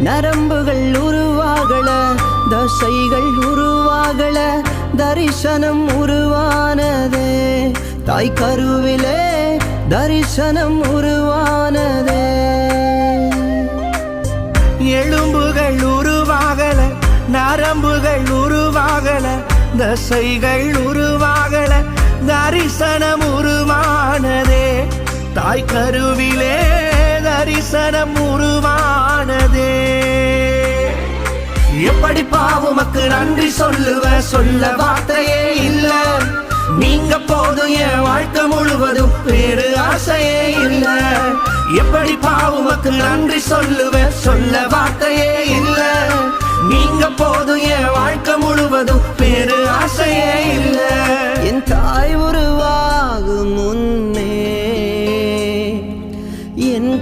நரம்புகள் உருவாகல, தசைகள் உருவாகல, தரிசனம் உருவானதே. தாய் கருவிலே தரிசனம் உருவானதே. எலும்புகள் உருவாகல, நரம்புகள் உருவாகல, தசைகள் உருவாகல, தரிசனம் உருவானதே. தாய் கருவிலே தரிசனம் உருவானதே. எப்படி பாவுமக்கு நன்றி சொல்லுவ, சொல்ல வார்த்தையே இல்ல. நீங்க போதும் என் வாழ்க்கை முழுவதும் வேறு ஆசையே இல்ல. எப்படி பாவுமக்கு நன்றி சொல்லுவ, சொல்ல வார்த்தையே இல்ல. நீங்க போதும் என் வாழ்க்கை முழுவதும் வேறு ஆசையே இல்ல. என் தாய் உருவாகும் முன்